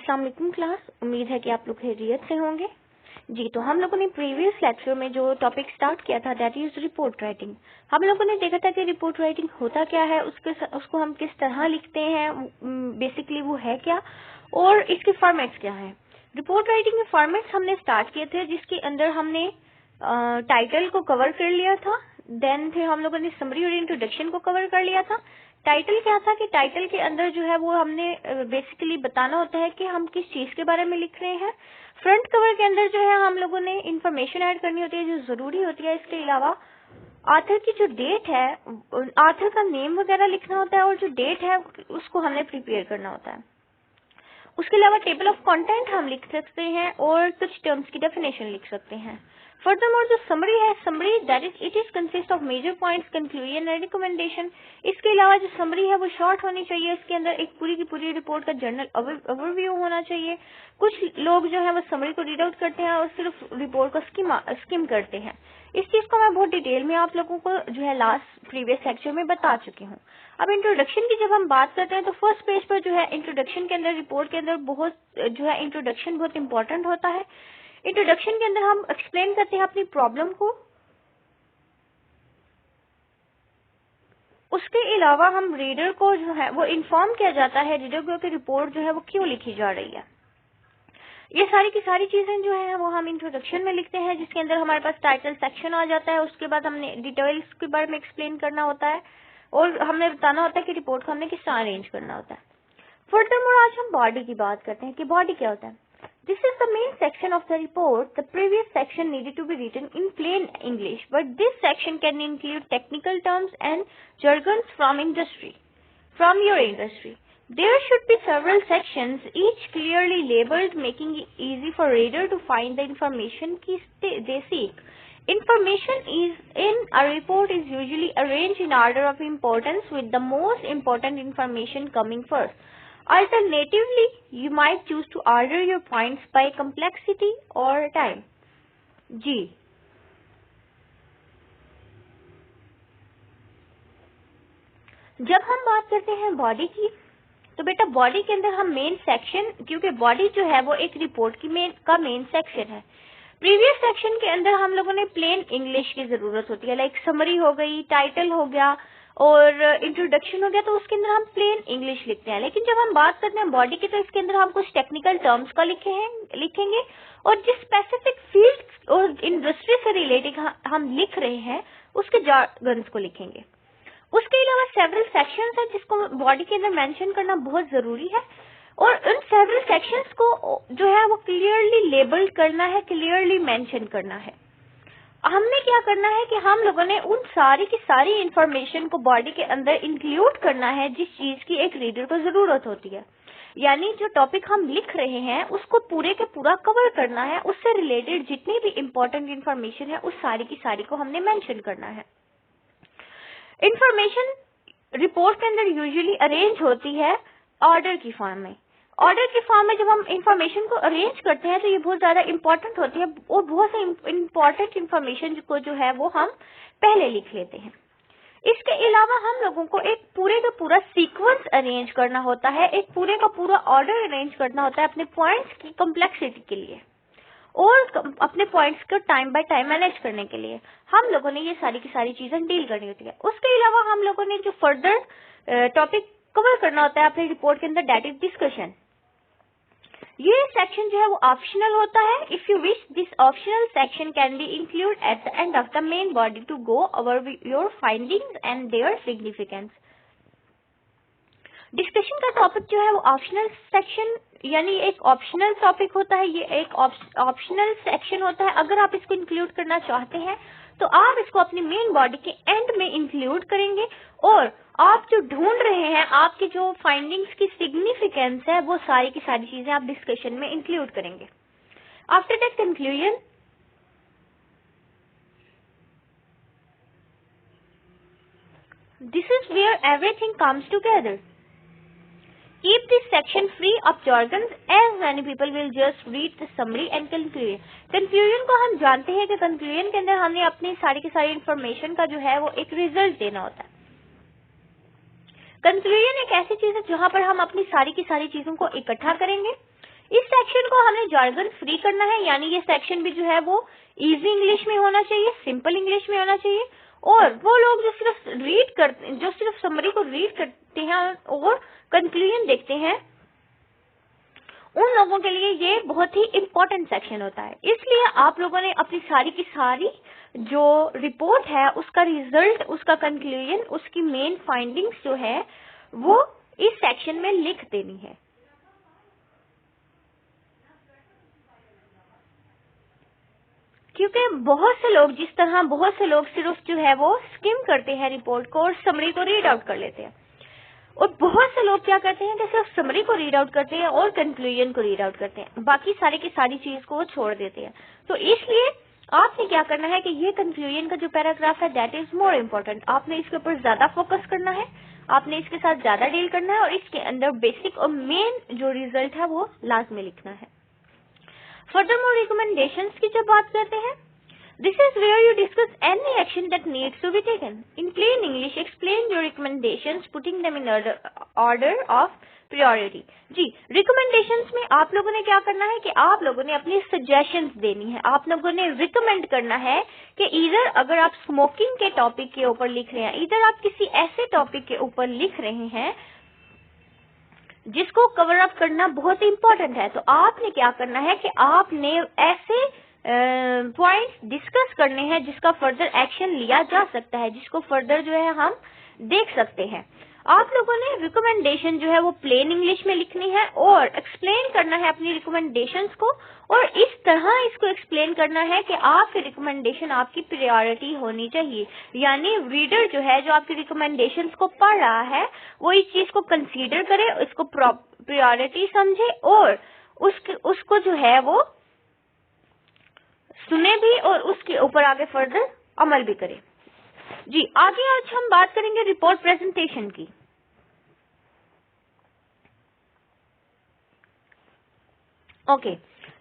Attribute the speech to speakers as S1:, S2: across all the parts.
S1: अस्सलाम वालेकुम क्लास, उम्मीद है कि आप लोग खैरियत से होंगे। जी, तो हम लोगों ने प्रीवियस लेक्चर में जो टॉपिक स्टार्ट किया था दैट इज रिपोर्ट राइटिंग। हम लोगों ने देखा था कि रिपोर्ट राइटिंग होता क्या है, उसको हम किस तरह लिखते हैं, बेसिकली वो है क्या और इसके फॉर्मेट्स क्या हैं। रिपोर्ट राइटिंग के फॉर्मेट्स हमने स्टार्ट किए थे जिसके अंदर हमने टाइटल को कवर कर लिया था, देन फिर हम लोगों ने समरी और इंट्रोडक्शन को कवर कर लिया था। टाइटल क्या था कि टाइटल के अंदर जो है वो हमने बेसिकली बताना होता है कि हम किस चीज के बारे में लिख रहे हैं। फ्रंट कवर के अंदर जो है हम लोगों ने इंफॉर्मेशन ऐड करनी होती है जो जरूरी होती है। इसके अलावा ऑथर की जो डेट है, ऑथर का नेम वगैरह लिखना होता है और जो डेट है उसको हमने प्रिपेयर करना होता है। उसके अलावा टेबल ऑफ कंटेंट हम लिख सकते हैं और कुछ टर्म्स की डेफिनेशन लिख सकते हैं। फर्दरमोर जो समरी है, summary that is it is consist of major points, conclusion and recommendation. इसके अलावा जो समरी है वो शॉर्ट होनी चाहिए, इसके अंदर एक पूरी की पूरी रिपोर्ट का जर्नल ओवरव्यू होना चाहिए। कुछ लोग जो है वो समरी को रीड आउट करते हैं और सिर्फ रिपोर्ट को स्किम करते हैं। इस चीज को मैं बहुत डिटेल में आप लोगों को जो है लास्ट प्रीवियस लेक्चर में बता चुकी हूँ। अब इंट्रोडक्शन की जब हम बात करते हैं तो फर्स्ट पेज पर जो है इंट्रोडक्शन के अंदर, रिपोर्ट के अंदर बहुत जो है इंट्रोडक्शन बहुत इंपॉर्टेंट होता है। इंट्रोडक्शन के अंदर हम एक्सप्लेन करते हैं अपनी प्रॉब्लम को। उसके अलावा हम रीडर को जो है वो इन्फॉर्म किया जाता है, रीडर को कि रिपोर्ट जो है वो क्यों लिखी जा रही है। ये सारी की सारी चीजें जो है वो हम इंट्रोडक्शन में लिखते हैं, जिसके अंदर हमारे पास टाइटल सेक्शन आ जाता है। उसके बाद हमने डिटेल्स के बारे में एक्सप्लेन करना होता है और हमने बताना होता है कि रिपोर्ट को हमने किस तरह अरेंज करना होता है। फर्दरमोर आज हम बॉडी की बात करते हैं कि बॉडी क्या होता है। This is the main section of the report. The previous section needed to be written in plain English, but this section can include technical terms and jargons from your industry. There should be several sections, each clearly labeled, making it easy for reader to find the information they seek. Information in a report is usually arranged in order of importance, with the most important information coming first. Alternatively, you might choose to order your points by complexity or time. जी, जब हम बात करते हैं body की तो बेटा body के अंदर हम मेन सेक्शन, क्योंकि बॉडी जो है वो एक रिपोर्ट की मेन सेक्शन है। प्रीवियस सेक्शन के अंदर हम लोगों ने प्लेन इंग्लिश की जरूरत होती है, लाइक समरी हो गई, टाइटल हो गया और इंट्रोडक्शन हो गया, तो उसके अंदर हम प्लेन इंग्लिश लिखते हैं। लेकिन जब हम बात करते हैं बॉडी की तो इसके अंदर हम कुछ टेक्निकल टर्म्स का लिखेंगे और जिस स्पेसिफिक फील्ड और इंडस्ट्री से रिलेटेड हम लिख रहे हैं उसके जार्गन्स को लिखेंगे। उसके अलावा सेवरल सेक्शंस है जिसको बॉडी के अंदर मेंशन करना बहुत जरूरी है और उन सेवरल सेक्शंस को जो है वो क्लियरली लेबल करना है, क्लियरली मेंशन करना है। हमने क्या करना है कि हम लोगों ने उन सारी की सारी इंफॉर्मेशन को बॉडी के अंदर इंक्लूड करना है जिस चीज की एक रीडर को जरूरत होती है। यानी जो टॉपिक हम लिख रहे हैं उसको पूरे के पूरा कवर करना है, उससे रिलेटेड जितनी भी इम्पोर्टेंट इंफॉर्मेशन है उस सारी की सारी को हमने मेंशन करना है। इंफॉर्मेशन रिपोर्ट के अंदर यूजुअली अरेंज होती है ऑर्डर की फॉर्म में। ऑर्डर की फॉर्म में जब हम इंफॉर्मेशन को अरेंज करते हैं तो ये बहुत ज्यादा इंपॉर्टेंट होती है और बहुत से इंपॉर्टेंट इंफॉर्मेशन को जो है वो हम पहले लिख लेते हैं। इसके अलावा हम लोगों को एक पूरे का पूरा सीक्वेंस अरेंज करना होता है, एक पूरे का पूरा ऑर्डर अरेंज करना होता है अपने पॉइंट्स की कम्प्लेक्सिटी के लिए और अपने पॉइंट्स को टाइम बाय टाइम मैनेज करने के लिए हम लोगों ने ये सारी की सारी चीजें डील करनी होती है। उसके अलावा हम लोगों ने जो फर्दर टॉपिक कवर करना होता है अपने रिपोर्ट के अंदर दैट इज डिस्कशन। ये सेक्शन जो है वो ऑप्शनल होता है। If you wish this optional section can be include at the end of the main body to go over your findings and their significance. Discussion का topic जो है वो ऑप्शनल सेक्शन यानी एक ऑप्शनल टॉपिक होता है, ये एक ऑप्शनल सेक्शन होता है। अगर आप इसको इंक्लूड करना चाहते हैं तो आप इसको अपनी मेन बॉडी के एंड में इंक्लूड करेंगे और आप जो ढूंढ रहे हैं, आपकी जो फाइंडिंग्स की सिग्निफिकेंस है, वो सारी की सारी चीजें आप डिस्कशन में इंक्लूड करेंगे। After that conclusion, this is where everything comes together. Keep this section free of jargons as many people will just read the summary and conclusion. Conclusion को हम जानते हैं कि conclusion के अंदर हमने अपनी सारी की सारी इंफॉर्मेशन का जो है वो एक रिजल्ट देना होता है। कंक्लूजन एक ऐसी चीज है जहां पर हम अपनी सारी की सारी चीजों को इकट्ठा करेंगे इस सेक्शन को हमें जार्गन फ्री करना है, यानी ये सेक्शन भी जो है वो इजी इंग्लिश में होना चाहिए, सिंपल इंग्लिश में होना चाहिए। और वो लोग जो सिर्फ समरी को रीड करते हैं और कंक्लूजन देखते हैं, उन लोगों के लिए ये बहुत ही इम्पोर्टेंट सेक्शन होता है। इसलिए आप लोगों ने अपनी सारी की सारी जो रिपोर्ट है, उसका रिजल्ट, उसका कंक्लूजन, उसकी मेन फाइंडिंग्स जो है वो इस सेक्शन में लिख देनी है। क्योंकि बहुत से लोग सिर्फ जो है वो स्किम करते हैं रिपोर्ट को और समरी को रीड आउट कर लेते हैं, और बहुत से लोग क्या करते हैं कि सिर्फ समरी को रीड आउट करते हैं और कंक्लूजन को रीड आउट करते हैं, बाकी सारी की सारी चीज को छोड़ देते हैं। तो इसलिए आपने क्या करना है कि ये कंक्लूजन का जो पैराग्राफ है दैट इज मोर इम्पोर्टेंट, आपने इसके ऊपर ज्यादा फोकस करना है, आपने इसके साथ ज्यादा डील करना है और इसके अंदर बेसिक और मेन जो रिजल्ट है वो लाजमी लिखना है। फर्दरमोर रिकमेंडेशंस की जब बात करते हैं, this is where you discuss any action that needs to be taken. In plain English, explain your recommendations, putting them in order of priority. Ji, recommendations में आप लोगों ने क्या करना है कि आप लोगों ने अपनी suggestions देनी है, आप लोगों ने recommend करना है कि इधर अगर आप स्मोकिंग के टॉपिक के ऊपर लिख रहे हैं, इधर आप किसी ऐसे टॉपिक के ऊपर लिख रहे हैं जिसको कवर अप करना बहुत इंपॉर्टेंट है, तो आपने क्या करना है कि आपने ऐसे पॉइंट्स डिस्कस करने हैं जिसका फर्दर एक्शन लिया जा सकता है, जिसको फर्दर जो है हम देख सकते हैं। आप लोगों ने रिकमेंडेशन जो है वो प्लेन इंग्लिश में लिखनी है और एक्सप्लेन करना है अपनी रिकमेंडेशंस को, और इस तरह इसको एक्सप्लेन करना है कि आपकी रिकमेंडेशन आपकी प्रायोरिटी होनी चाहिए, यानी रीडर जो है जो आपकी रिकमेंडेशंस को पढ़ रहा है वो इस चीज को कंसीडर करे, इसको प्रायोरिटी समझे और उसको जो है वो सुने भी और उसके ऊपर आगे फर्दर अमल भी करे। जी, आगे आज हम बात करेंगे रिपोर्ट प्रेजेंटेशन की। Okay,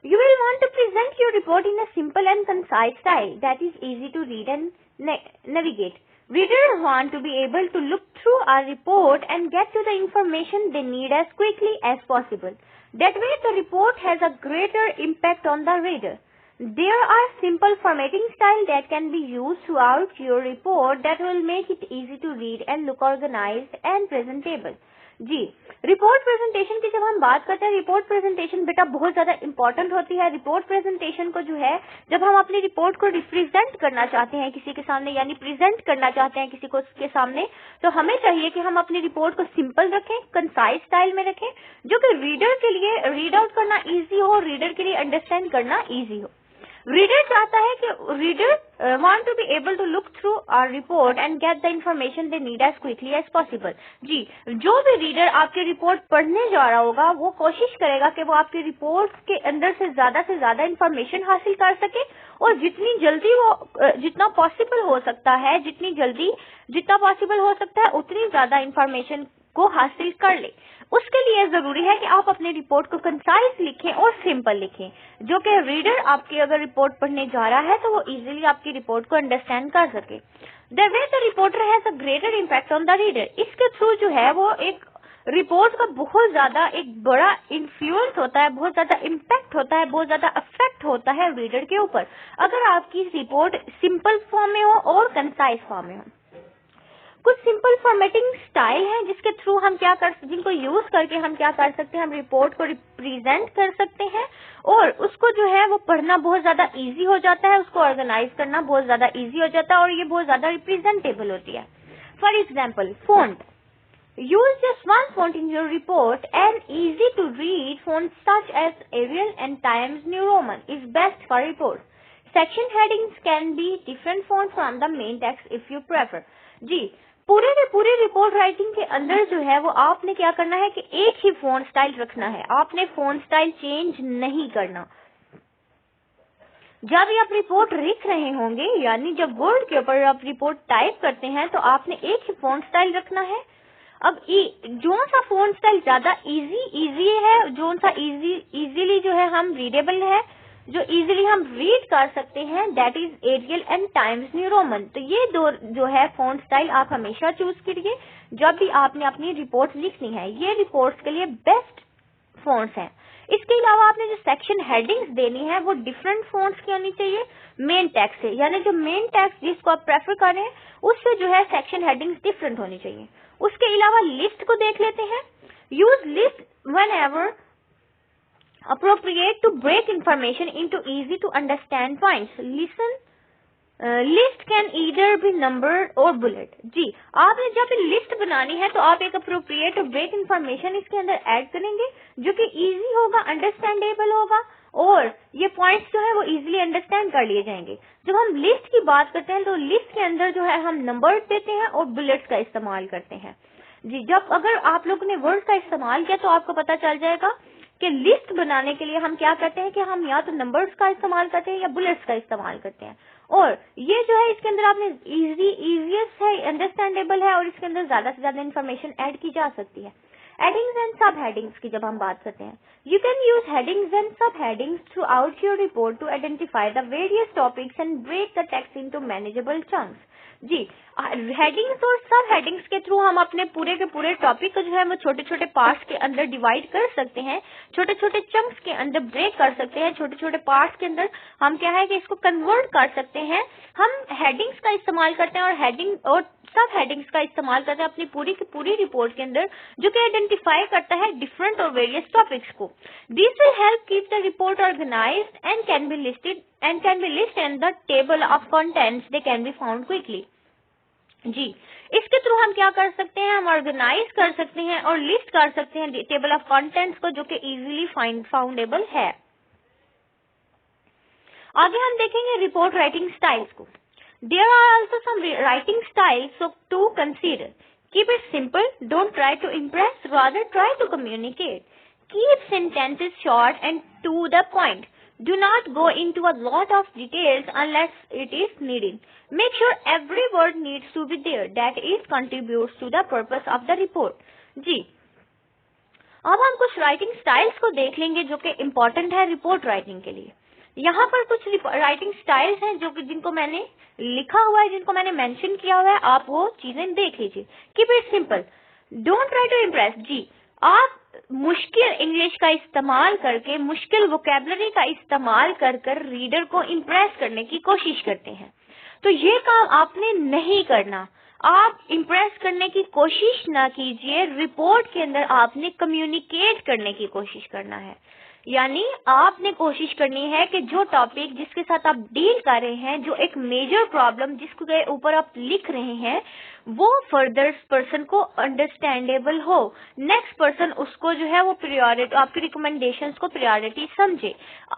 S1: you will want to present your report in a simple and concise style that is easy to read and navigate. Readers want to be able to look through our report and get to the information they need as quickly as possible. That way the report has a greater impact on the reader. There are simple formatting style that can be used throughout your report that will make it easy to read and look organized and presentable. जी, report presentation की जब हम बात करते हैं, report presentation बेटा बहुत ज्यादा इंपॉर्टेंट होती है। रिपोर्ट प्रेजेंटेशन को जो है जब हम अपनी रिपोर्ट को रिप्रेजेंट करना चाहते हैं किसी के सामने, यानी प्रेजेंट करना चाहते हैं किसी को के सामने, तो हमें चाहिए कि हम अपनी रिपोर्ट को सिंपल रखें, कंसाइज स्टाइल में रखें, जो कि रीडर के लिए रीड आउट करना इजी हो, रीडर के लिए अंडरस्टैंड करना इजी हो। रीडर चाहता है कि reader want to be able to look through our report and get the information they need as quickly as possible. जी, जो भी रीडर आपकी रिपोर्ट पढ़ने जा रहा होगा वो कोशिश करेगा कि वो आपकी रिपोर्ट के अंदर से ज्यादा इन्फॉर्मेशन हासिल कर सके और जितनी जल्दी वो जितना पॉसिबल हो सकता है उतनी ज्यादा इन्फॉर्मेशन को हासिल कर ले। उसके लिए जरूरी है कि आप अपनी रिपोर्ट को कंसाइज लिखें और सिंपल लिखें, जो कि रीडर आपकी अगर रिपोर्ट पढ़ने जा रहा है तो वो इजीली आपकी रिपोर्ट को अंडरस्टैंड कर सके। The way the reporter has a greater impact on the reader, इसके थ्रू जो है वो एक रिपोर्ट का बहुत ज्यादा एक बड़ा इन्फ्लुएंस होता है, बहुत ज्यादा इम्पैक्ट होता है, बहुत ज्यादा इफेक्ट होता है रीडर के ऊपर, अगर आपकी रिपोर्ट सिंपल फॉर्म में हो और कंसाइज फॉर्म में हो। कुछ सिंपल फॉर्मेटिंग स्टाइल हैं जिसके थ्रू हम जिनको यूज करके हम क्या कर सकते हैं, हम रिपोर्ट को रिप्रेजेंट कर सकते हैं और उसको जो है वो पढ़ना बहुत ज्यादा इजी हो जाता है, उसको ऑर्गेनाइज करना बहुत ज्यादा इजी हो जाता है और ये बहुत ज्यादा रिप्रेजेंटेबल होती है। For example, font, use just one font in your report. An easy to read font such as Arial and Times New Roman is best for reports. Section headings can be different font from the main text if you prefer. जी, पूरे के पूरे report writing के अंदर जो है वो आपने क्या करना है कि एक ही फॉन्ट स्टाइल रखना है, आपने फॉन्ट स्टाइल चेंज नहीं करना। जब आप रिपोर्ट लिख रहे होंगे, यानी जब वर्ड के ऊपर आप रिपोर्ट टाइप करते हैं, तो आपने एक ही फॉन्ट स्टाइल रखना है। अब जो सा फॉन्ट स्टाइल ज्यादा इजी है, जो सा इजीली जो है हम रीडेबल है, जो इजीली हम रीड कर सकते हैं, that is Arial and Times New Roman. तो ये दो जो है फॉन्ट स्टाइल आप हमेशा चूज करिए जब भी आपने अपनी रिपोर्ट लिखनी है। ये रिपोर्ट्स के लिए बेस्ट फॉन्ट्स हैं। इसके अलावा आपने जो सेक्शन हेडिंग्स देनी है वो डिफरेंट फॉन्ट्स की होनी चाहिए मेन टेक्स्ट से, यानी जो मेन टेक्स्ट जिसको आप प्रेफर कर रहे हैं उससे जो है सेक्शन हेडिंग्स डिफरेंट होनी चाहिए। उसके अलावा लिस्ट को देख लेते हैं। Use list whenever appropriate to break information into easy to understand points. List can either be numbered और बुलेट। जी, आपने जब लिस्ट बनानी है तो आप एक अप्रोप्रिएट और ब्रेक इन्फॉर्मेशन इसके अंदर ऐड करेंगे जो कि इजी होगा, अंडरस्टैंडेबल होगा और ये पॉइंट्स जो है वो इजीली अंडरस्टैंड कर लिए जाएंगे। जब हम लिस्ट की बात करते हैं तो लिस्ट के अंदर जो है हम नंबर देते हैं और बुलेट्स का इस्तेमाल करते हैं। जी, जब अगर आप लोगों ने वर्ड का इस्तेमाल किया तो आपको पता चल जाएगा कि लिस्ट बनाने के लिए हम क्या करते हैं कि हम या तो नंबर्स का इस्तेमाल करते हैं या बुलेट्स का इस्तेमाल करते हैं। और ये जो है इसके अंदर आपने इजीएस्ट है, अंडरस्टैंडेबल है और इसके अंदर ज्यादा से ज्यादा इन्फॉर्मेशन ऐड की जा सकती है। हेडिंग्स एंड सब हेडिंग्स की जब हम बात करते हैं, you can use headings and sub headings throughout your report to identify the various topics and break the text into manageable chunks. जी, हेडिंग्स और सब हेडिंग्स के थ्रू हम अपने पूरे के पूरे टॉपिक को जो है वो छोटे छोटे पार्ट्स के अंदर डिवाइड कर सकते हैं, छोटे छोटे चंक्स के अंदर ब्रेक कर सकते हैं, छोटे छोटे पार्ट्स के अंदर हम क्या है कि इसको कन्वर्ट कर सकते हैं। हम हेडिंग्स का इस्तेमाल करते हैं और हेडिंग और सब हेडिंग्स का इस्तेमाल करते हैं अपनी पूरी की पूरी रिपोर्ट के अंदर, जो कि आइडेंटिफाई करता है डिफरेंट और वेरियस टॉपिक्स को। This will help keep the report organised and can be listed in the table of contents, they can be found quickly. जी, इसके थ्रू हम क्या कर सकते हैं, हम ऑर्गेनाइज कर सकते हैं और लिस्ट कर सकते हैं टेबल ऑफ कंटेंट्स को, जो कि इजीली फाउंडेबल है। आगे हम देखेंगे रिपोर्ट राइटिंग स्टाइल्स को। There are also some writing styles to consider. Keep it simple, don't try to impress, rather try to communicate. Keep sentences short and to the point. Do not go into a lot of details unless it is needed. Make sure every word needs to be there. That is contributes to the purpose of the report. जी, अब हम कुछ writing styles को देख लेंगे जो कि important है report writing के लिए। यहाँ पर कुछ राइटिंग स्टाइल्स हैं जो कि जिनको मैंने लिखा हुआ है, जिनको मैंने मेंशन किया हुआ है, आप वो चीजें देख लीजिए। Keep it simple, don't try to impress. जी, आप मुश्किल इंग्लिश का इस्तेमाल करके, मुश्किल वोकेबलरी का इस्तेमाल कर कर रीडर को इम्प्रेस करने की कोशिश करते हैं, तो ये काम आपने नहीं करना। आप इम्प्रेस करने की कोशिश ना कीजिए, रिपोर्ट के अंदर आपने कम्युनिकेट करने की कोशिश करना है। यानी आपने कोशिश करनी है कि जो टॉपिक जिसके साथ आप डील कर रहे हैं, जो एक मेजर प्रॉब्लम जिसके ऊपर आप लिख रहे हैं, वो फर्दर पर्सन को अंडरस्टैंडेबल हो, नेक्स्ट पर्सन उसको जो है वो प्रायोरिटी, आपकी रिकमेंडेशंस को प्रायोरिटी समझे,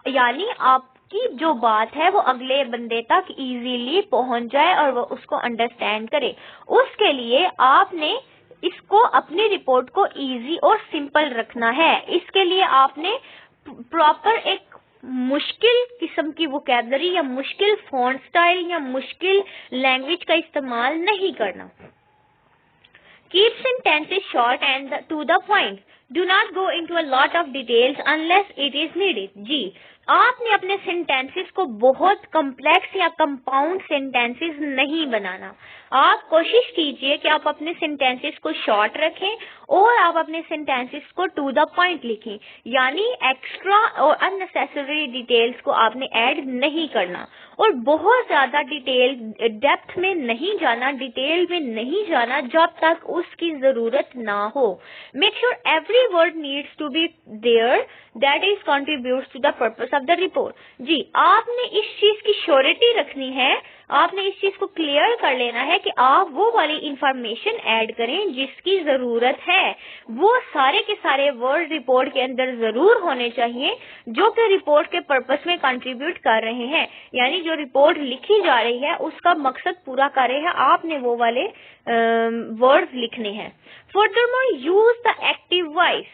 S1: यानी आपकी जो बात है वो अगले बंदे तक इजीली पहुंच जाए और वो उसको अंडरस्टैंड करे। उसके लिए आपने इसको, अपनी रिपोर्ट को इजी और सिंपल रखना है। इसके लिए आपने प्रॉपर एक मुश्किल किस्म की वोकेबलरी या मुश्किल फॉन्ट स्टाइल या मुश्किल लैंग्वेज का इस्तेमाल नहीं करना। Keep sentences short and to the point. Do not go into a lot of details unless it is needed. जी, आपने अपने सेंटेंसेस को बहुत कॉम्प्लेक्स या कंपाउंड सेंटेंसेस नहीं बनाना। आप कोशिश कीजिए कि आप अपने सेंटेंसेस को शॉर्ट रखें और आप अपने सेंटेंसेस को टू द पॉइंट लिखें, यानी एक्स्ट्रा और अननेसेसरी डिटेल्स को आपने ऐड नहीं करना और बहुत ज्यादा डिटेल डेप्थ में नहीं जाना, डिटेल में नहीं जाना जब तक उसकी जरूरत ना हो। Make sure every word needs to be there, that is contributes to the purpose of the report. जी, आपने इस चीज की श्योरिटी रखनी है, आपने इस चीज को क्लियर कर लेना है कि आप वो वाली इंफॉर्मेशन ऐड करें जिसकी जरूरत है। वो सारे के सारे वर्ड रिपोर्ट के अंदर जरूर होने चाहिए जो कि रिपोर्ट के पर्पस में कंट्रीब्यूट कर रहे हैं, यानी जो रिपोर्ट लिखी जा रही है उसका मकसद पूरा कर रहे हैं, आपने वो वाले वर्ड्स लिखने हैं। Furthermore, use the active voice.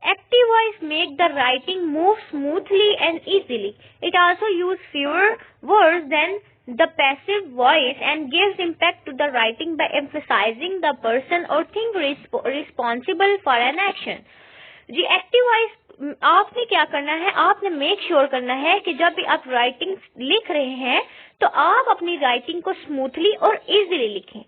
S1: Active voice make the writing move smoothly and easily. It also use fewer words than the passive voice and gives impact to the writing by emphasizing the person or thing responsible for an action. जी, active voice आपने क्या करना है, आपने make sure करना है कि जब भी आप राइटिंग लिख रहे हैं तो आप अपनी राइटिंग को स्मूथली और इजीली लिखें।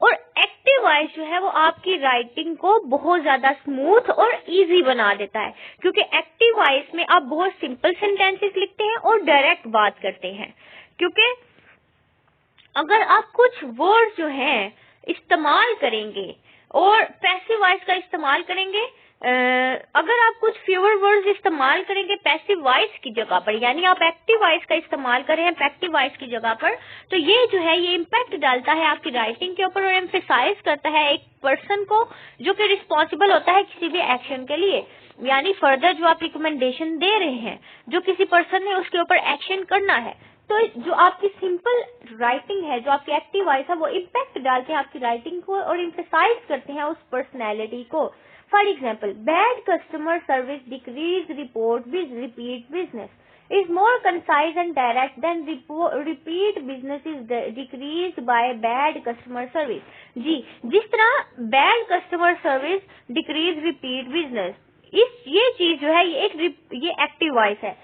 S1: और एक्टिव वॉइस जो है वो आपकी राइटिंग को बहुत ज्यादा स्मूथ और इजी बना देता है, क्योंकि एक्टिव वॉइस में आप बहुत सिंपल सेंटेंसेस लिखते हैं और डायरेक्ट बात करते हैं। क्योंकि अगर आप कुछ वर्ड जो हैं इस्तेमाल करेंगे और पैसिव वॉइस का इस्तेमाल करेंगे, अगर आप कुछ फ्यूअर वर्ड्स इस्तेमाल करेंगे पैसिव वॉइस की जगह पर, यानी आप एक्टिव वॉइस का इस्तेमाल करें एक्टिव वॉइस की जगह पर, तो ये जो है ये इम्पैक्ट डालता है आपकी राइटिंग के ऊपर और एम्फेसाइज करता है एक पर्सन को जो कि रिस्पॉन्सिबल होता है किसी भी एक्शन के लिए, यानी फर्दर जो आप रिकमेंडेशन दे रहे हैं, जो किसी पर्सन ने उसके ऊपर एक्शन करना है। तो जो आपकी सिंपल राइटिंग है, जो आपकी एक्टिव वॉइस है, वो इम्पैक्ट डालते हैं आपकी राइटिंग को और एम्फेसाइज करते हैं उस पर्सनैलिटी को। For example, bad customer service decrease report repeat business is more concise and direct than repeat business is decreased by bad customer service। जी, जिस तरह bad customer service decrease repeat business, ये चीज जो है ये एक्टिव वॉइस है।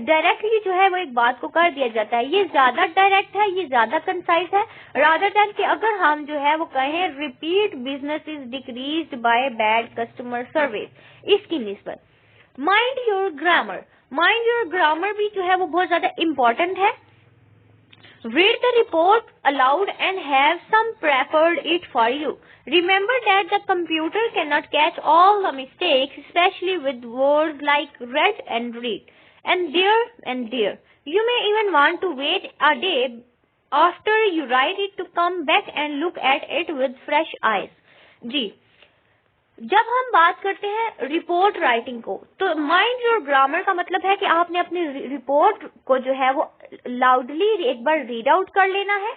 S1: Directly जो है वो एक बात को कर दिया जाता है, ये ज्यादा डायरेक्ट है, ये ज्यादा कंसाइज है, रादर देन कि अगर हम जो है वो कहें repeat business is decreased by bad customer service, इसकी निस्बत। माइंड योर ग्रामर भी जो है वो बहुत ज्यादा इम्पोर्टेंट है। Read the report aloud and have some prepared it for you. Remember that the computer cannot catch all the mistakes, especially with words like read and read, and there. You may even want to wait a day after you write it to come back and look at it with fresh eyes. जी, जब हम बात करते हैं report writing को, तो mind your grammar का मतलब है कि आपने अपनी रिपोर्ट को जो है वो लाउडली एक बार रीड आउट कर लेना है,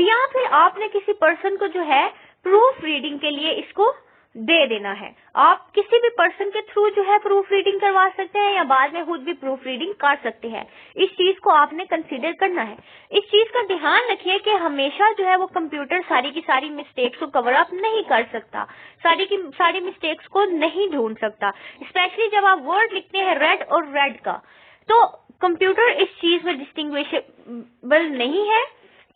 S1: या फिर आपने किसी पर्सन को जो है प्रूफ रीडिंग के लिए इसको दे देना है। आप किसी भी पर्सन के थ्रू जो है प्रूफ रीडिंग करवा सकते हैं या बाद में खुद भी प्रूफ रीडिंग कर सकते हैं। इस चीज को आपने कंसीडर करना है। इस चीज का ध्यान रखिए कि हमेशा जो है वो कंप्यूटर सारी की सारी मिस्टेक्स को कवर अप नहीं कर सकता, सारी की सारी मिस्टेक्स को नहीं ढूंढ सकता। स्पेशली जब आप वर्ड लिखते हैं रेड और रेड का, तो कंप्यूटर इस चीज में डिस्टिंग्विशेबल नहीं है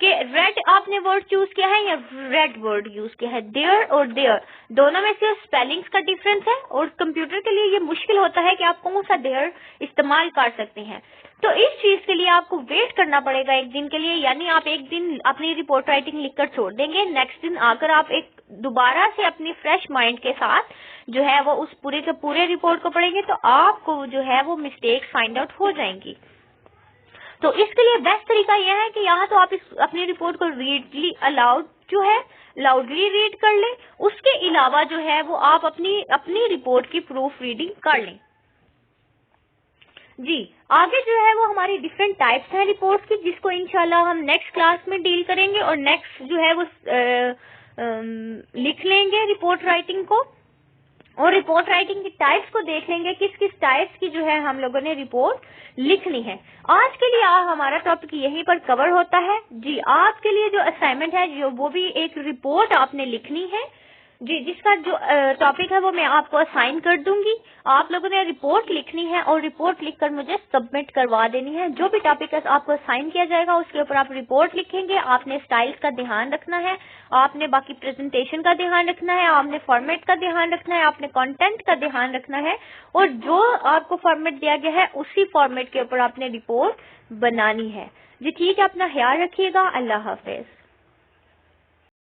S1: कि रेड आपने वर्ड चूज किया है या रेड वर्ड यूज किया है। देयर और देयर दोनों में से स्पेलिंग्स का डिफरेंस है और कंप्यूटर के लिए ये मुश्किल होता है कि आप कौन सा देयर इस्तेमाल कर सकते हैं। तो इस चीज के लिए आपको वेट करना पड़ेगा एक दिन के लिए, यानी आप एक दिन अपनी रिपोर्ट राइटिंग लिखकर छोड़ देंगे, नेक्स्ट दिन आकर आप एक दोबारा से अपनी फ्रेश माइंड के साथ जो है वो उस पूरे के पूरे रिपोर्ट को पढ़ेंगे, तो आपको जो है वो मिस्टेक्स फाइंड आउट हो जाएंगी। तो इसके लिए बेस्ट तरीका यह है कि यहाँ तो आप अपनी रिपोर्ट को रीडली अलाउड जो है लाउडली रीड कर लें, उसके अलावा जो है वो आप अपनी रिपोर्ट की प्रूफ रीडिंग कर लें। जी, आगे जो है वो हमारी डिफरेंट टाइप्स हैं रिपोर्ट की, जिसको इंशाल्लाह हम नेक्स्ट क्लास में डील करेंगे और नेक्स्ट जो है वो लिख लेंगे रिपोर्ट राइटिंग को और रिपोर्ट राइटिंग की टाइप्स को देख लेंगे, किस किस टाइप्स की जो है हम लोगों ने रिपोर्ट लिखनी है। आज के लिए हमारा टॉपिक यहीं पर कवर होता है। जी, आपके लिए जो असाइनमेंट है जो वो भी एक रिपोर्ट आपने लिखनी है जी, जिसका जो टॉपिक है वो मैं आपको असाइन कर दूंगी। आप लोगों ने रिपोर्ट लिखनी है और रिपोर्ट लिखकर मुझे सबमिट करवा देनी है। जो भी टॉपिक आपको असाइन किया जाएगा उसके ऊपर आप रिपोर्ट लिखेंगे। आपने स्टाइल्स का ध्यान रखना है, आपने बाकी प्रेजेंटेशन का ध्यान रखना है, आपने फॉर्मेट का ध्यान रखना है, आपने कंटेंट का ध्यान रखना है और जो आपको फॉर्मेट दिया गया है उसी फॉर्मेट के ऊपर आपने रिपोर्ट बनानी है। जी ठीक है, अपना ख्याल रखिएगा। अल्लाह हाफिज।